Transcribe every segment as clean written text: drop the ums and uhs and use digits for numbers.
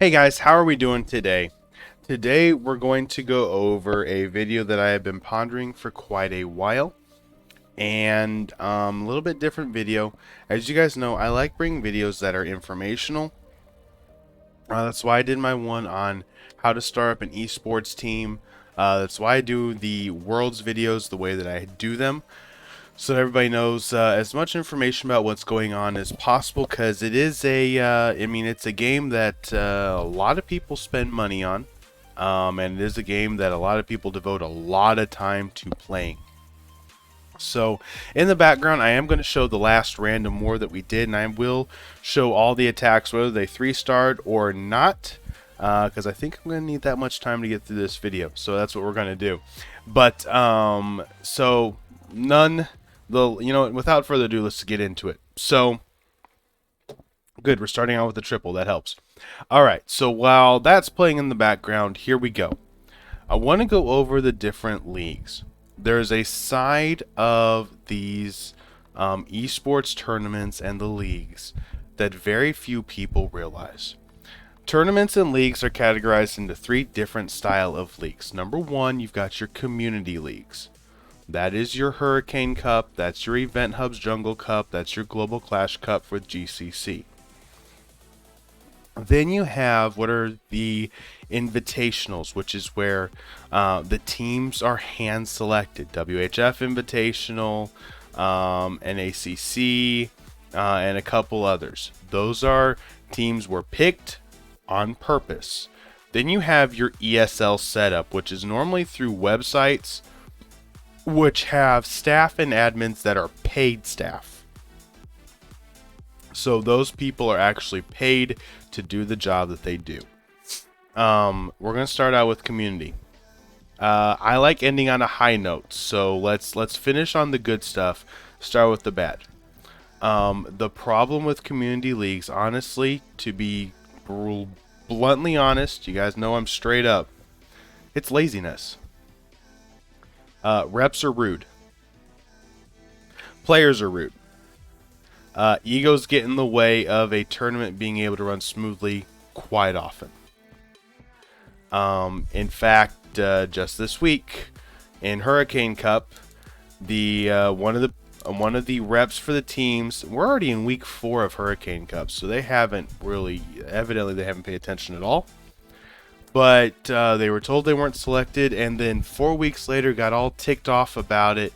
Hey guys, how are we doing today? Today we're going to go over a video that I have been pondering for quite a while, and a little bit different video. As you guys know, I like bringing videos that are informational. That's why I did my one on how to start up an esports team. That's why I do the world's videos the way that I do them, so that everybody knows as much information about what's going on as possible, because it is it's a game that a lot of people spend money on, and it is a game that a lot of people devote a lot of time to playing. So in the background, I am going to show the last random war that we did, and I will show all the attacks, whether they 3-starred or not, because I think I'm going to need that much time to get through this video. So that's what we're going to do. But so none. Without further ado, let's get into it. So, good, we're starting out with the triple. That helps. All right, so while that's playing in the background, here we go. I want to go over the different leagues. There's a side of these esports tournaments and the leagues that very few people realize. Tournaments and leagues are categorized into 3 different style of leagues. Number 1, you've got your community leagues. That is your Hurricane Cup, that's your Event Hubs Jungle Cup, that's your Global Clash Cup with GCC. Then you have what are the invitationals, which is where the teams are hand selected. WHF Invitational, NACC, and a couple others. Those are teams were picked on purpose. Then you have your ESL setup, which is normally through websites which have staff and admins that are paid staff. So those people are actually paid to do the job that they do. We're going to start out with community. I like ending on a high note, so let's finish on the good stuff, start with the bad. The problem with community leagues, honestly, to be bluntly honest, you guys know I'm straight up, it's laziness. Reps are rude. Players are rude. Egos get in the way of a tournament being able to run smoothly quite often. In fact, just this week in Hurricane Cup, the one of the reps for the teams, we're already in week 4 of Hurricane Cup, so they haven't paid attention at all. But they were told they weren't selected, and then 4 weeks later got all ticked off about it.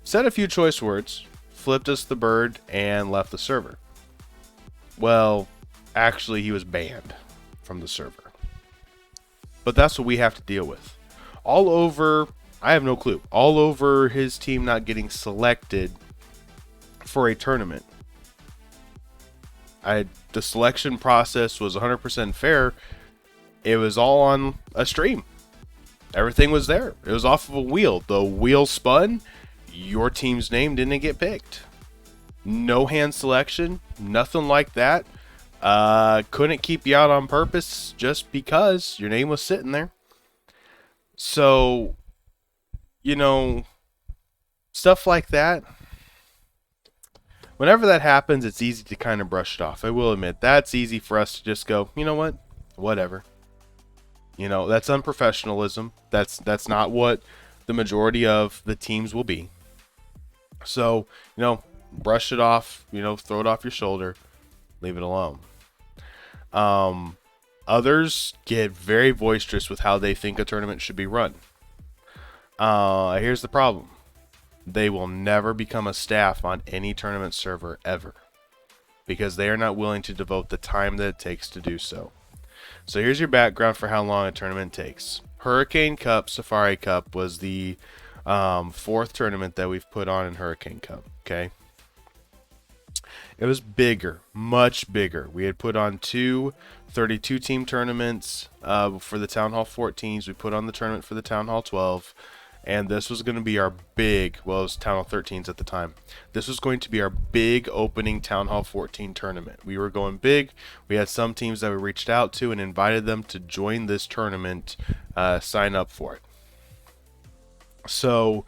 Said a few choice words, flipped us the bird, and left the server. Well, actually, he was banned from the server. But that's what we have to deal with. All over, I have no clue, all over his team not getting selected for a tournament. The selection process was 100% fair. It was all on a stream. Everything was there. It was off of a wheel. The wheel spun. Your team's name didn't get picked. No hand selection. Nothing like that. Couldn't keep you out on purpose just because your name was sitting there. So, stuff like that. Whenever that happens, it's easy to kind of brush it off. I will admit, that's easy for us to just go, you know what? Whatever. That's unprofessionalism. That's not what the majority of the teams will be. So, brush it off, throw it off your shoulder, leave it alone. Others get very boisterous with how they think a tournament should be run. Here's the problem. They will never become a staff on any tournament server ever, because they are not willing to devote the time that it takes to do so. So here's your background for how long a tournament takes. Hurricane Cup, Safari Cup was the 4th tournament that we've put on in Hurricane Cup. Okay, it was bigger, much bigger. We had put on 2 32-team tournaments for the Town Hall 14s. We put on the tournament for the Town Hall 12. And this was going to be our big, well, it was Town Hall 13s at the time. This was going to be our big opening Town Hall 14 tournament. We were going big. We had some teams that we reached out to and invited them to join this tournament, sign up for it. So,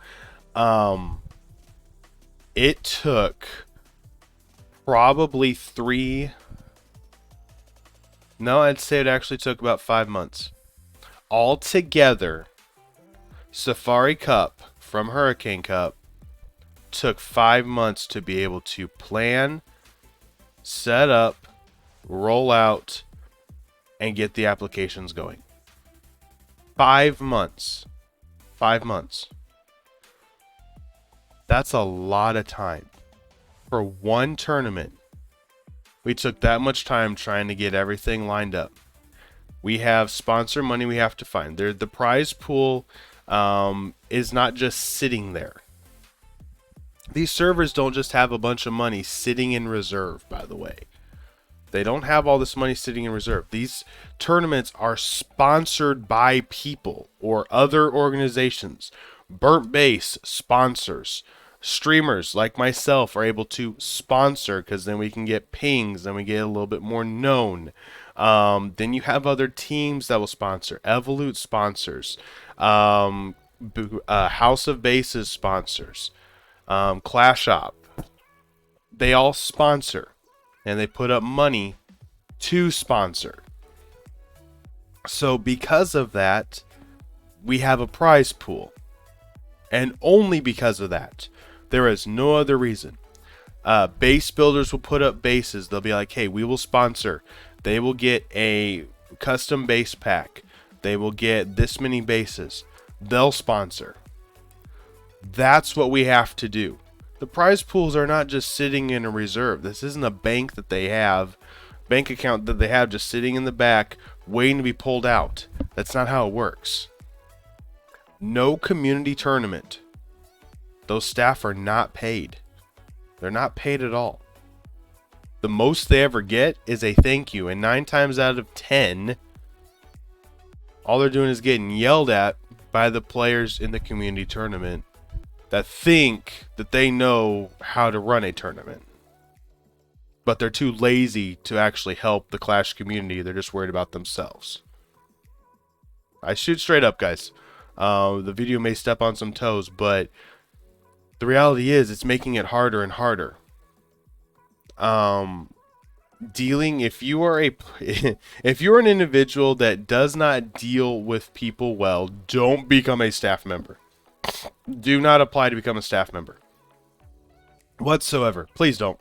it took probably 3 No, I'd say it actually took about 5 months. Altogether, Safari Cup from Hurricane Cup took 5 months to be able to plan, set up, roll out, and get the applications going. 5 months. 5 months. That's a lot of time. For one tournament, we took that much time trying to get everything lined up. We have sponsor money we have to find. The prize pool is not just sitting there. These servers don't just have a bunch of money sitting in reserve, by the way. They don't have all this money sitting in reserve. These tournaments are sponsored by people or other organizations. Burnt Base sponsors. Streamers like myself are able to sponsor because then we can get pings and we get a little bit more known. Then you have other teams that will sponsor. Evolute sponsors. House of Bases sponsors. Clash Op. They all sponsor. And they put up money to sponsor. So because of that, we have a prize pool. And only because of that. There is no other reason. Base builders will put up bases. They'll be like, hey, we will sponsor. They will get a custom base pack. They will get this many bases. They'll sponsor. That's what we have to do. The prize pools are not just sitting in a reserve. This isn't a bank that they have, bank account that they have just sitting in the back waiting to be pulled out. That's not how it works. No community tournament. Those staff are not paid. They're not paid at all. The most they ever get is a thank you. And 9 times out of 10, all they're doing is getting yelled at by the players in the community tournament that think that they know how to run a tournament. But they're too lazy to actually help the Clash community. They're just worried about themselves. I shoot straight up, guys. The video may step on some toes, but the reality is it's making it harder and harder. If you are an individual that does not deal with people well, don't become a staff member. Do not apply to become a staff member whatsoever. Please don't.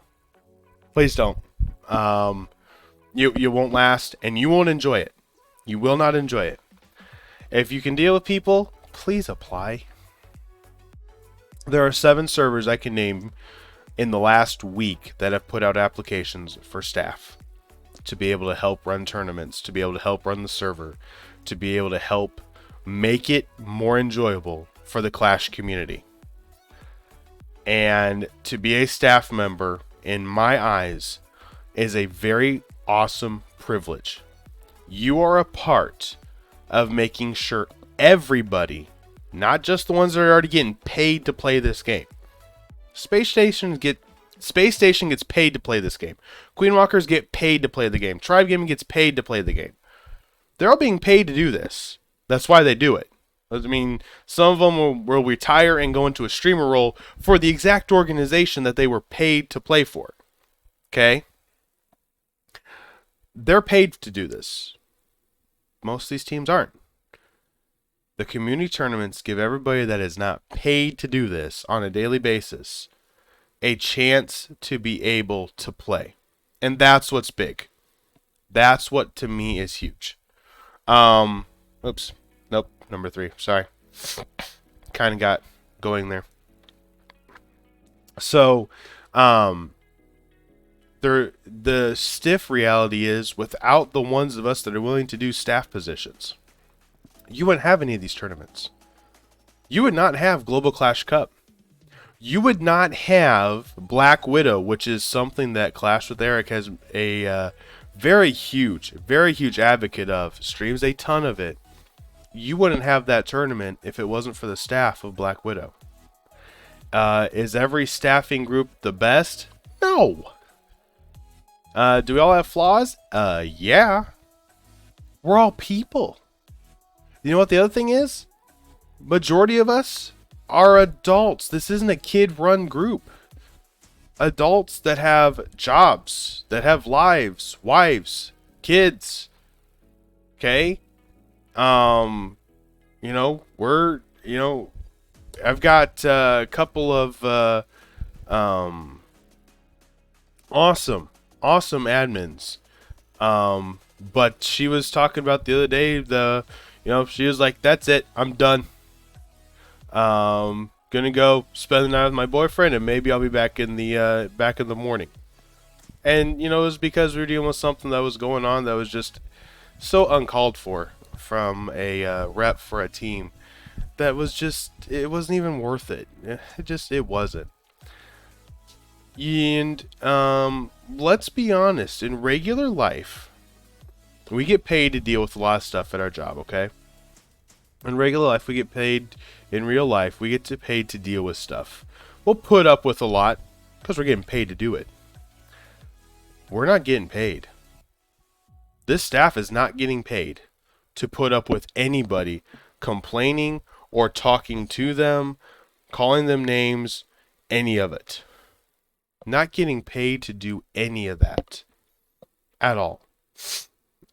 Please don't. You won't last and you won't enjoy it. You will not enjoy it. If you can deal with people, please apply. There are 7 servers I can name in the last week that have put out applications for staff to be able to help run tournaments, to be able to help run the server, to be able to help make it more enjoyable for the Clash community. And to be a staff member, in my eyes, is a very awesome privilege. You are a part of making sure everybody, not just the ones that are already getting paid to play this game. Space Station gets paid to play this game. Queen Walkers get paid to play the game. Tribe Gaming gets paid to play the game. They're all being paid to do this. That's why they do it. I mean, some of them will retire and go into a streamer role for the exact organization that they were paid to play for. Okay? They're paid to do this. Most of these teams aren't. The community tournaments give everybody that is not paid to do this on a daily basis a chance to be able to play. And that's what's big. That's what to me is huge. Oops. Nope. Number 3. Sorry. Kind of got going there. So, the stiff reality is without the ones of us that are willing to do staff positions, you wouldn't have any of these tournaments. You would not have Global Clash Cup. You would not have Black Widow, which is something that Clash with Eric has a very huge advocate of. Streams a ton of it. You wouldn't have that tournament if it wasn't for the staff of Black Widow. Is every staffing group the best? No. Do we all have flaws? Yeah. We're all people. You know what the other thing is? Majority of us are adults. This isn't a kid-run group. Adults that have jobs, that have lives, wives, kids, Okay. I've got a couple of awesome admins. But she was talking about the other day, she was like, that's it, I'm done. Gonna go spend the night with my boyfriend, and maybe I'll be back in the morning. And it was because we were dealing with something that was going on that was just so uncalled for from a rep for a team. That was just, it wasn't even worth it. It wasn't. And let's be honest, in regular life, we get paid to deal with a lot of stuff at our job, okay? In regular life, we get paid. In real life, we get paid to deal with stuff. We'll put up with a lot because we're getting paid to do it. We're not getting paid. This staff is not getting paid to put up with anybody complaining or talking to them, calling them names, any of it. Not getting paid to do any of that at all.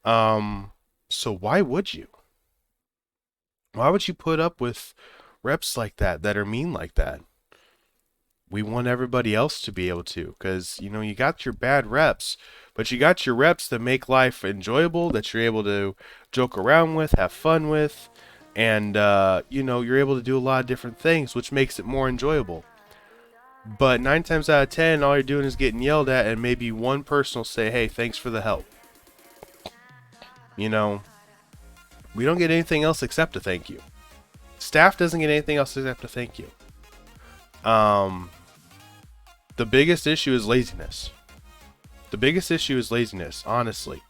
So why would you? Why would you put up with reps like that are mean like that? We want everybody else to be able to, because you got your bad reps, but you got your reps that make life enjoyable, that you're able to joke around with, have fun with, and you're able to do a lot of different things, which makes it more enjoyable. But 9 times out of 10, all you're doing is getting yelled at, and maybe one person will say, hey, thanks for the help. We don't get anything else except a thank you. Staff doesn't get anything else except a thank you. The biggest issue is laziness. Honestly.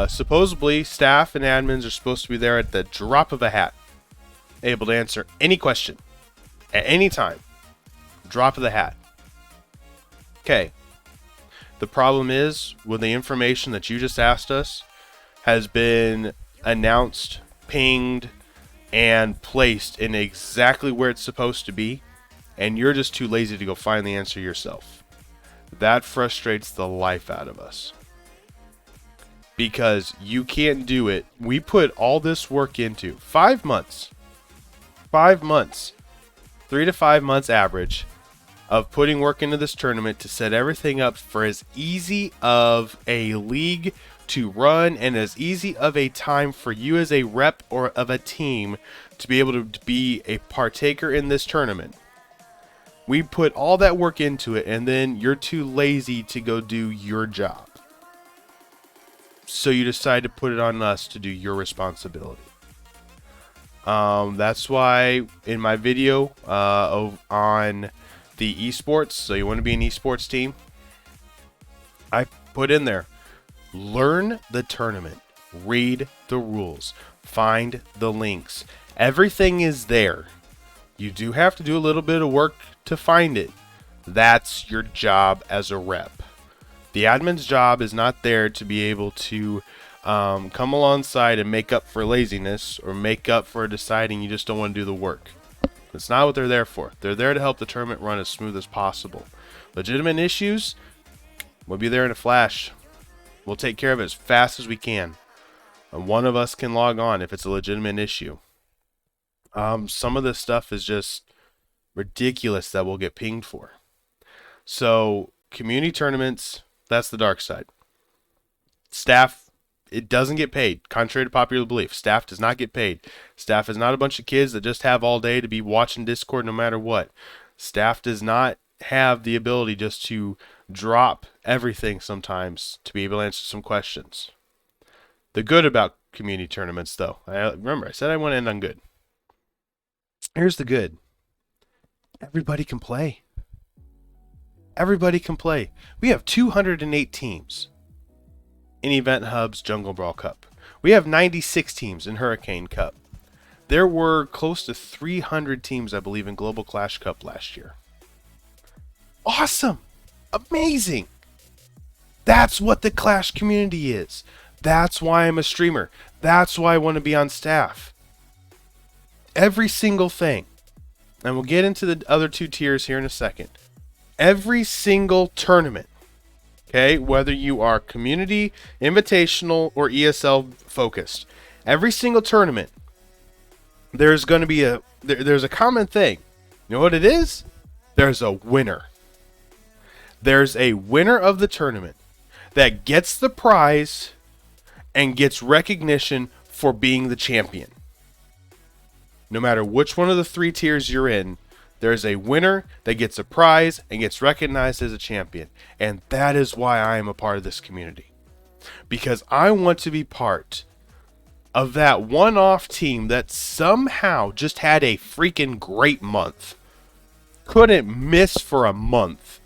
Supposedly, staff and admins are supposed to be there at the drop of a hat, able to answer any question at any time. Drop of the hat. Okay. The problem is, when the information that you just asked us has been announced, pinged, and placed in exactly where it's supposed to be, and you're just too lazy to go find the answer yourself. That frustrates the life out of us. Because you can't do it. We put all this work into 5 months. 5 months. 3 to 5 months average of putting work into this tournament to set everything up for as easy of a league to run and as easy of a time for you as a rep or of a team to be able to be a partaker in this tournament. We put all that work into it, and then you're too lazy to go do your job. So you decide to put it on us to do your responsibility. That's why in my video on the esports, so you want to be an esports team, I put in there, learn the tournament, read the rules, find the links. Everything is there. You do have to do a little bit of work to find it. That's your job as a rep. The admin's job is not there to be able to come alongside and make up for laziness or make up for deciding you just don't want to do the work. That's not what they're there for. They're there to help the tournament run as smooth as possible. Legitimate issues, we'll be there in a flash. We'll take care of it as fast as we can. And one of us can log on if it's a legitimate issue. Some of this stuff is just ridiculous that we'll get pinged for. So, community tournaments, that's the dark side. Staff, it doesn't get paid, contrary to popular belief. Staff does not get paid. Staff is not a bunch of kids that just have all day to be watching Discord no matter what. Staff does not have the ability just to drop everything sometimes to be able to answer some questions. The good about community tournaments, though, I said I want to end on good. Here's the good. Everybody can play. Everybody can play. We have 208 teams in Event Hub's Jungle Brawl Cup. We have 96 teams in Hurricane Cup. There were close to 300 teams, I believe, in Global Clash Cup last year. Awesome! Amazing! That's what the Clash community is. That's why I'm a streamer. That's why I want to be on staff. Every single thing. And we'll get into the other two tiers here in a second. Every single tournament Okay, whether you are community, invitational, or ESL focused, every single tournament, there's going to be there's a common thing. You know what it is? There's a winner. There's a winner of the tournament that gets the prize and gets recognition for being the champion. No matter which one of the 3 tiers you're in, there's a winner that gets a prize and gets recognized as a champion. And that is why I am a part of this community. Because I want to be part of that one-off team that somehow just had a freaking great month. Couldn't miss for a month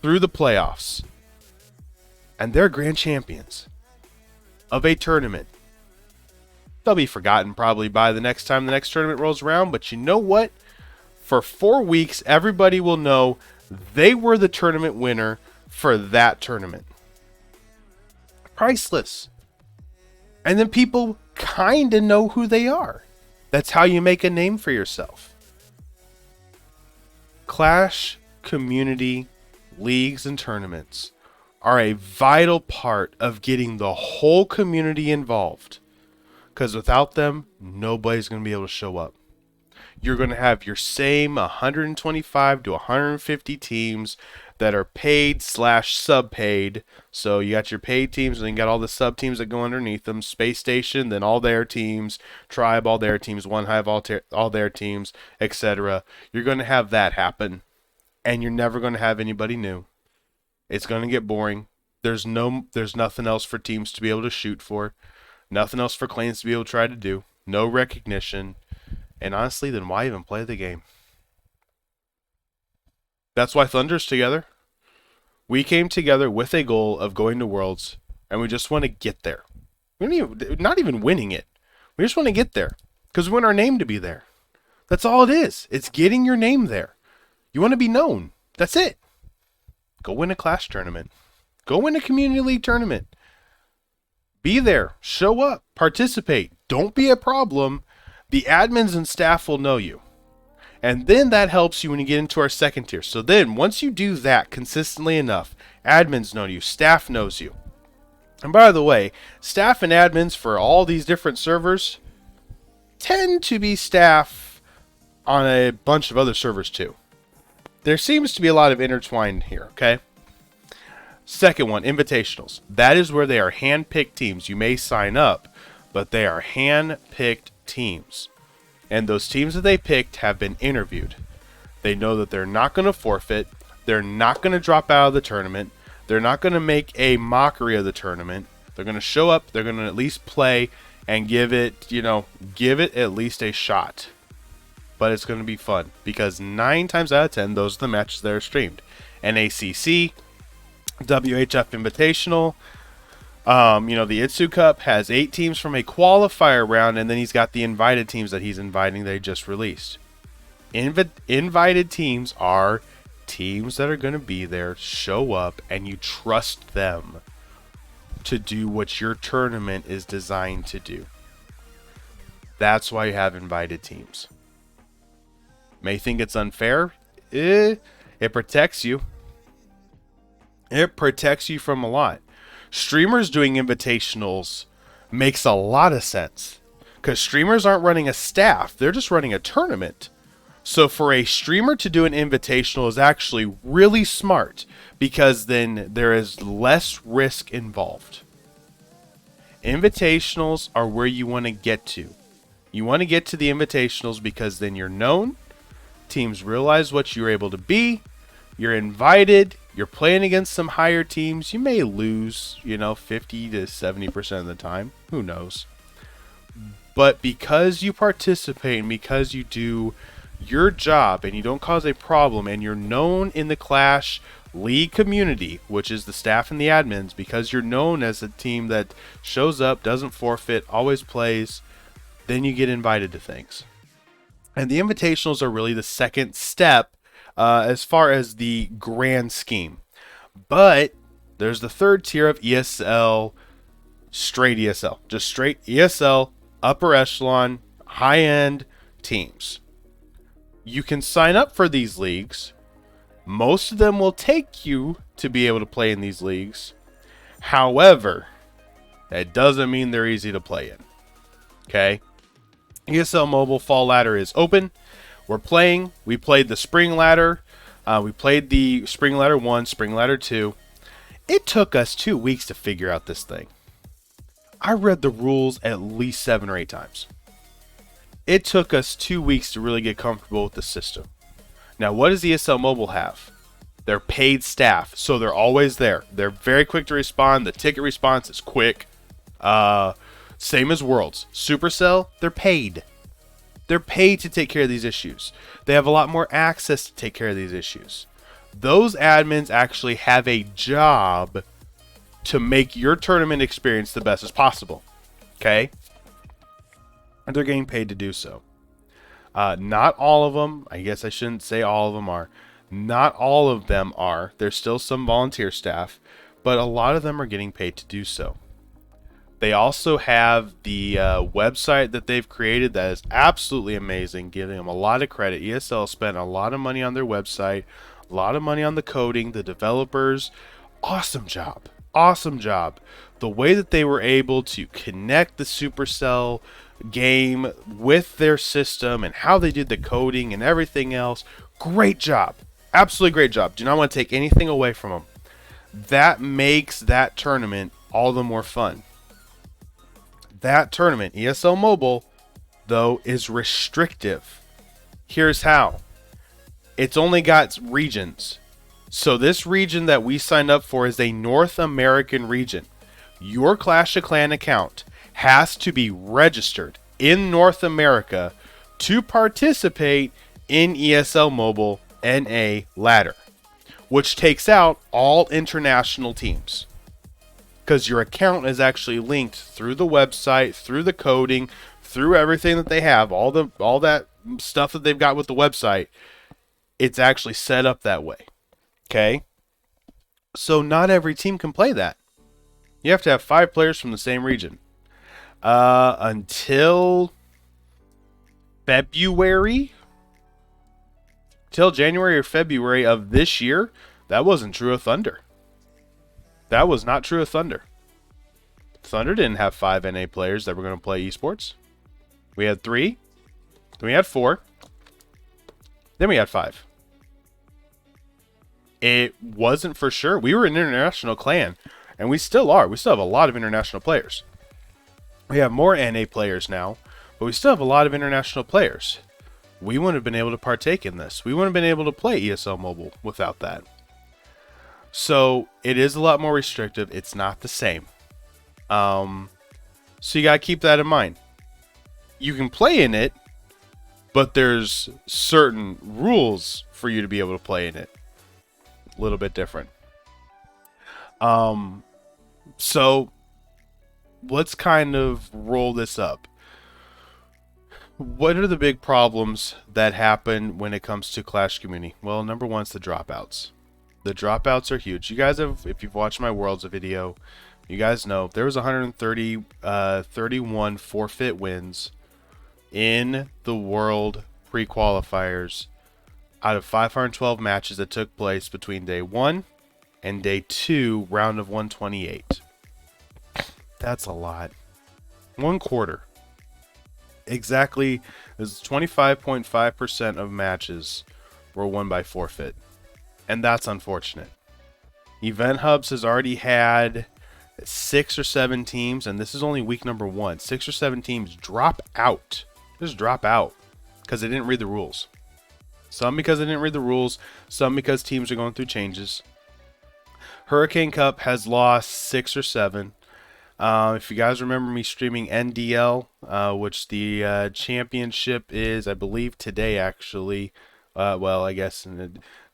through the playoffs. And they're grand champions of a tournament. They'll be forgotten probably by the next time the next tournament rolls around. But you know what? For 4 weeks, everybody will know they were the tournament winner for that tournament. Priceless. And then people kind of know who they are. That's how you make a name for yourself. Clash community leagues and tournaments are a vital part of getting the whole community involved. Because without them, nobody's going to be able to show up. You're going to have your same 125 to 150 teams that are paid / sub-paid. So you got your paid teams, and then you got all the sub-teams that go underneath them. Space Station, then all their teams. Tribe, all their teams. One Hive, all their teams, etc. You're going to have that happen, and you're never going to have anybody new. It's going to get boring. There's nothing else for teams to be able to shoot for. Nothing else for clans to be able to try to do. No recognition. And honestly, then why even play the game? That's why Thunder's together. We came together with a goal of going to Worlds, and we just want to get there. Not even winning it. We just want to get there because we want our name to be there. That's all it is. It's getting your name there. You want to be known. That's it. Go win a Clash tournament. Go win a Community League tournament. Be there. Show up. Participate. Don't be a problem. The admins and staff will know you. And then that helps you when you get into our second tier. So then once you do that consistently enough, admins know you, staff knows you. And by the way, staff and admins for all these different servers tend to be staff on a bunch of other servers too. There seems to be a lot of intertwined here, okay? Second one, invitationals. That is where they are hand-picked teams. You may sign up, but they are hand-picked teams. And those teams that they picked have been interviewed. They know that they're not going to forfeit. They're not going to drop out of the tournament. They're not going to make a mockery of the tournament. They're going to show up. They're going to at least play and give it at least a shot. But it's going to be fun because 9 times out of 10, those are the matches that are streamed. NACC, WHF Invitational, the Itsu Cup has 8 teams from a qualifier round, and then he's got the invited teams that he's inviting that he just released. Invited teams are teams that are going to be there, show up, and you trust them to do what your tournament is designed to do. That's why you have invited teams. May think it's unfair. It protects you. It protects you from a lot. Streamers doing invitationals makes a lot of sense because streamers aren't running a staff. They're just running a tournament. So for a streamer to do an invitational is actually really smart because then there is less risk involved. Invitationals are where you want to get to. You want to get to the invitationals because then you're known. Teams realize what you're able to be. You're invited. You're playing against some higher teams. You may lose, 50 to 70% of the time. Who knows? But because you participate and because you do your job and you don't cause a problem and you're known in the Clash League community, which is the staff and the admins, because you're known as a team that shows up, doesn't forfeit, always plays, then you get invited to things. And the invitationals are really the second step as far as the grand scheme. But there's the third tier of ESL, straight ESL. Just straight ESL, upper echelon, high-end teams. You can sign up for these leagues. Most of them will take you to be able to play in these leagues. However, that doesn't mean they're easy to play in. Okay? ESL Mobile Fall Ladder is open. We're playing. We played the Spring Ladder. We played the Spring Ladder 1, Spring Ladder 2. It took us 2 weeks to figure out this thing. I read the rules at least 7 or 8 times. It took us 2 weeks to really get comfortable with the system. Now, what does ESL Mobile have? They're paid staff, so they're always there. They're very quick to respond. The ticket response is quick. Same as Worlds. Supercell, they're paid. They're paid to take care of these issues. They have a lot more access to take care of these issues. Those admins actually have a job to make your tournament experience the best as possible. Okay? And they're getting paid to do so. Not all of them. I guess I shouldn't say all of them are. Not all of them are. There's still some volunteer staff, but a lot of them are getting paid to do so. They also have the website that they've created that is absolutely amazing, giving them a lot of credit. ESL spent a lot of money on their website, a lot of money on the coding, the developers. Awesome job. Awesome job. The way that they were able to connect the Supercell game with their system and how they did the coding and everything else. Great job. Absolutely great job. Do not want to take anything away from them. That makes that tournament all the more fun. That tournament, ESL Mobile, though, is restrictive. Here's how. It's only got regions. So this region that we signed up for is a North American region. Your Clash of Clans account has to be registered in North America to participate in ESL Mobile NA Ladder, which takes out all international teams. Because your account is actually linked through the website, through the coding, through everything that they have, all that stuff that they've got with the website. It's actually set up that way. Okay? So not every team can play that. You have to have 5 players from the same region. Until February? Till January or February of this year, that wasn't true of Thunder. That was not true of Thunder. Thunder didn't have 5 NA players that were going to play esports. We had 3. Then we had 4. Then we had 5. It wasn't for sure. We were an international clan, and we still are. We still have a lot of international players. We have more NA players now, but we still have a lot of international players. We wouldn't have been able to partake in this. We wouldn't have been able to play ESL Mobile without that. So it is a lot more restrictive. It's not the same. So you got to keep that in mind. You can play in it, but there's certain rules for you to be able to play in it. A little bit different. So let's kind of roll this up. What are the big problems that happen when it comes to Clash community? Well, number one is the dropouts. The dropouts are huge. You guys have, if you've watched my Worlds video, you guys know there was 31 forfeit wins in the World pre-qualifiers out of 512 matches that took place between day 1 and day 2, round of 128. That's a lot. 1/4. Exactly, there's 25.5% of matches were won by forfeit. And that's unfortunate. Event Hubs has already had 6 or 7 teams, and this is only week number 1. 6 or 7 teams drop out. Just drop out because they didn't read the rules. Some because they didn't read the rules, some because teams are going through changes. Hurricane Cup has lost 6 or 7. If you guys remember me streaming NDL, which the championship is, I believe, today actually. Well, I guess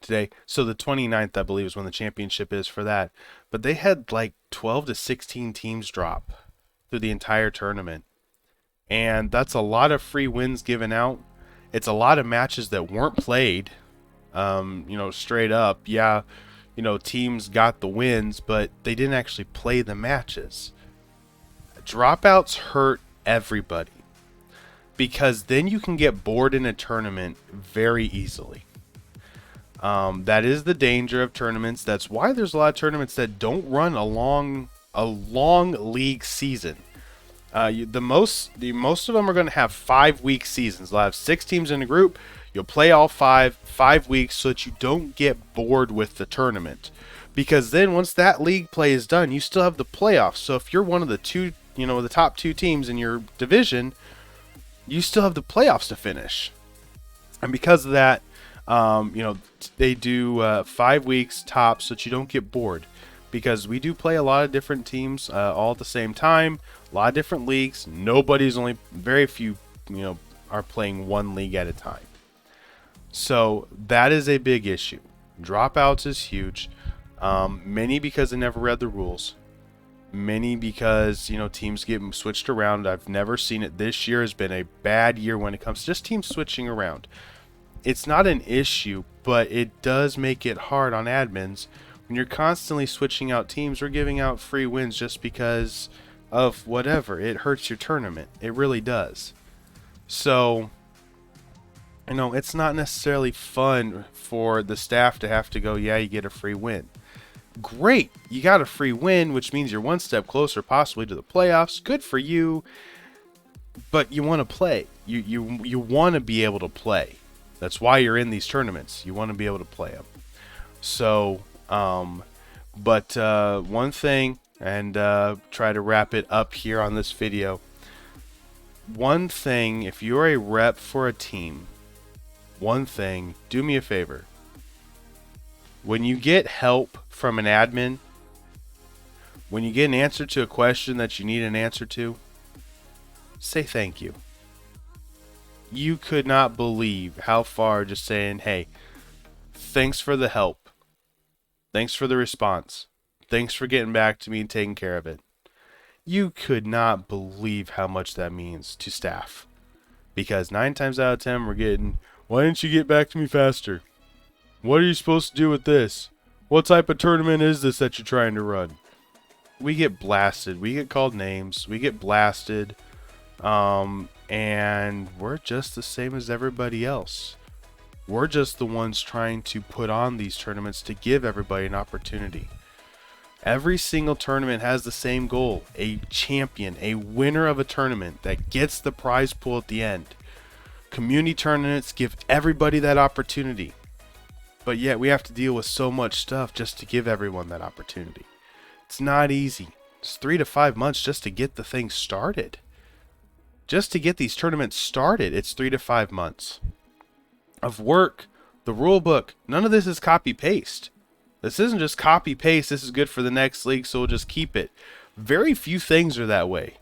today. So the 29th, I believe, is when the championship is for that. But they had like 12 to 16 teams drop through the entire tournament. And that's a lot of free wins given out. It's a lot of matches that weren't played. Straight up. Yeah, teams got the wins, but they didn't actually play the matches. Dropouts hurt everybody. Because then you can get bored in a tournament very easily. That is the danger of tournaments. That's why there's a lot of tournaments that don't run a long league season. The most of them are going to have 5 week seasons. They'll have 6 teams in a group. You'll play all 5 weeks so that you don't get bored with the tournament. Because then once that league play is done, you still have the playoffs. So if you're one of the the top 2 teams in your division, you still have the playoffs to finish. And because of that, they do 5 weeks tops so that you don't get bored. Because we do play a lot of different teams all at the same time, a lot of different leagues. Very few, are playing one league at a time. So that is a big issue. Dropouts is huge. Many because they never read the rules. Many because, teams get switched around. I've never seen it. This year has been a bad year when it comes to just teams switching around. It's not an issue, but it does make it hard on admins when you're constantly switching out teams or giving out free wins just because of whatever. It hurts your tournament. It really does. So, it's not necessarily fun for the staff to have to go, yeah, you get a free win. Great, you got a free win, which means you're one step closer possibly to the playoffs. Good for you, but you want to play. You want to be able to play. That's why you're in these tournaments. You want to be able to play them. So, but one thing, and try to wrap it up here on this video. One thing, if you're a rep for a team, one thing, do me a favor. When you get help from an admin, when you get an answer to a question that you need an answer to, say thank you. You could not believe how far just saying, hey, thanks for the help. Thanks for the response. Thanks for getting back to me and taking care of it. You could not believe how much that means to staff. Because 9 times out of 10 we're getting, why didn't you get back to me faster? What are you supposed to do with this? What type of tournament is this that you're trying to run? We get blasted. We get called names. We get blasted. And we're just the same as everybody else. We're just the ones trying to put on these tournaments to give everybody an opportunity. Every single tournament has the same goal. A champion, a winner of a tournament that gets the prize pool at the end. Community tournaments give everybody that opportunity. But yet we have to deal with so much stuff just to give everyone that opportunity. It's not easy. It's 3 to 5 months just to get the thing started. Just to get these tournaments started, it's 3 to 5 months of work. The rule book, none of this is copy paste. This isn't just copy paste. This is good for the next league, so we'll just keep it. Very few things are that way.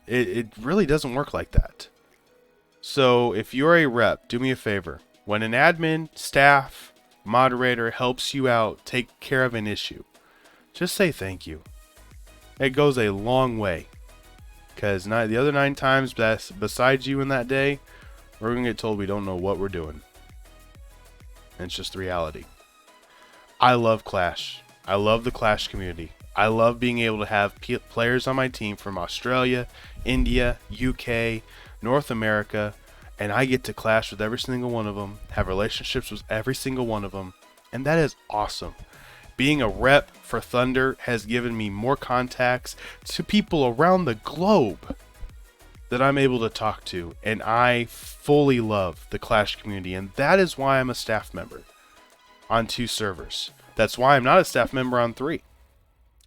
It really doesn't work like that. So if you're a rep, do me a favor. When an admin, staff, moderator helps you out, take care of an issue, just say thank you. It goes a long way. Because the other 9 times besides you in that day, we're going to get told we don't know what we're doing. And it's just the reality. I love Clash. I love the Clash community. I love being able to have players on my team from Australia, India, UK, North America, and I get to clash with every single one of them, have relationships with every single one of them, and that is awesome. Being a rep for Thunder has given me more contacts to people around the globe that I'm able to talk to, and I fully love the Clash community, and that is why I'm a staff member on 2 servers. That's why I'm not a staff member on 3,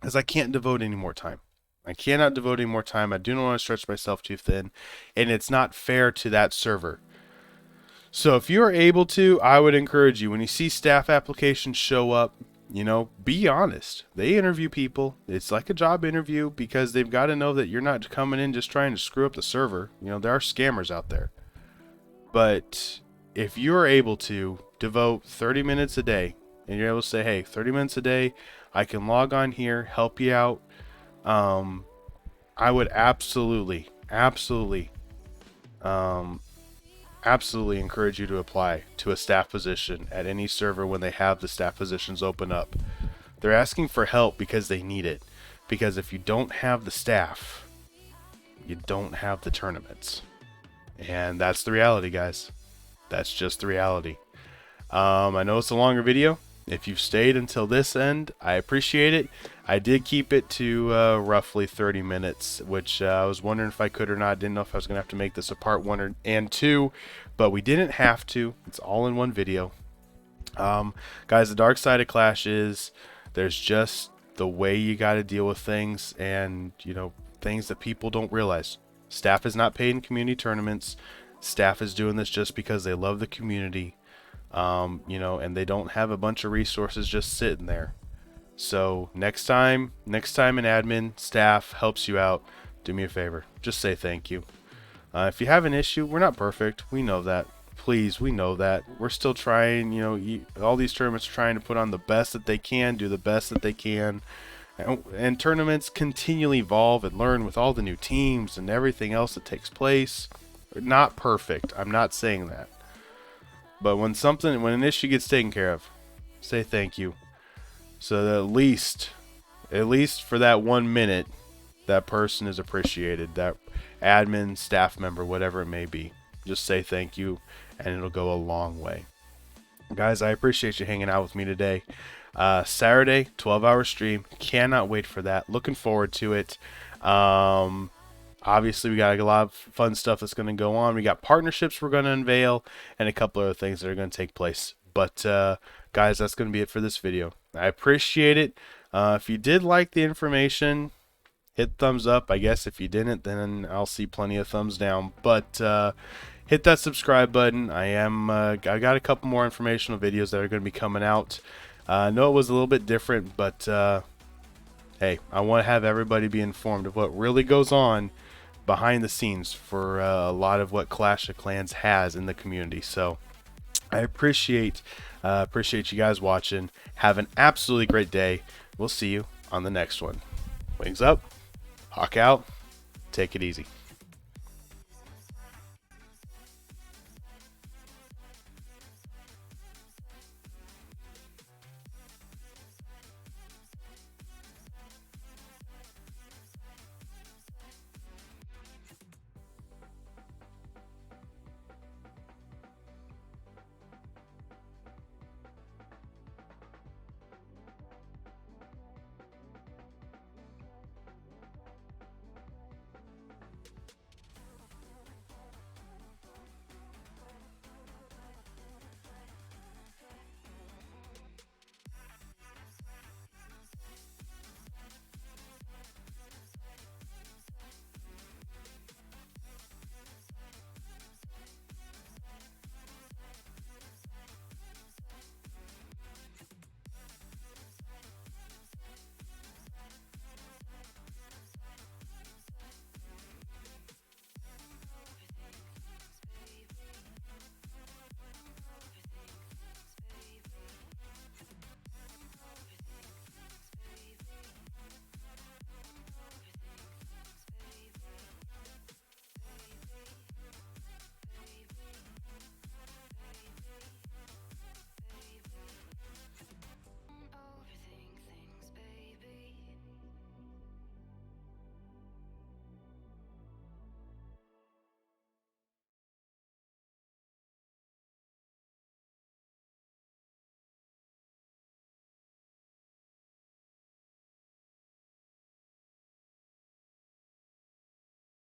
because I can't devote any more time. I cannot devote any more time. I do not want to stretch myself too thin, and it's not fair to that server. So if you are able to, I would encourage you, when you see staff applications show up, be honest. They interview people. It's like a job interview because they've got to know that you're not coming in just trying to screw up the server. There are scammers out there. But if you're able to devote 30 minutes a day, and you're able to say, hey, 30 minutes a day, I can log on here, help you out. I would absolutely encourage you to apply to a staff position at any server when they have the staff positions open up. They're asking for help because they need it. Because if you don't have the staff, you don't have the tournaments. And that's the reality, guys. That's just the reality. I know it's a longer video. If you've stayed until this end, I appreciate it. I did keep it to roughly 30 minutes, which I was wondering if I could or not. Didn't know if I was going to have to make this a part 1 and 2, but we didn't have to. It's all in one video. Guys, the dark side of Clash is there's just the way you got to deal with things, and you know, things that people don't realize. Staff is not paid in community tournaments. Staff is doing this just because they love the community, you know, and they don't have a bunch of resources just sitting there. So next time an admin staff helps you out, do me a favor, just say thank you. If you have an issue, we're not perfect, we know that. Please, we know that. We're still trying, you know, all these tournaments are trying to put on the best that they can, do the best that they can. And tournaments continually evolve and learn with all the new teams and everything else that takes place. We're not perfect, I'm not saying that. But when an issue gets taken care of, say thank you. So that at least for that 1 minute, that person is appreciated. That admin, staff member, whatever it may be. Just say thank you, and it'll go a long way. Guys, I appreciate you hanging out with me today. Saturday, 12-hour stream. Cannot wait for that. Looking forward to it. Obviously, we got a lot of fun stuff that's going to go on. We got partnerships we're going to unveil, and a couple other things that are going to take place. But, guys, that's going to be it for this video. I appreciate it. If you did like the information, hit thumbs up. I guess if you didn't, then I'll see plenty of thumbs down. But hit that subscribe button. I got a couple more informational videos that are going to be coming out. I know it was a little bit different, but hey, I want to have everybody be informed of what really goes on behind the scenes for a lot of what Clash of Clans has in the community. So I appreciate you guys watching. Have an absolutely great day. We'll see you on the next one. Wings up, Hawk out, take it easy.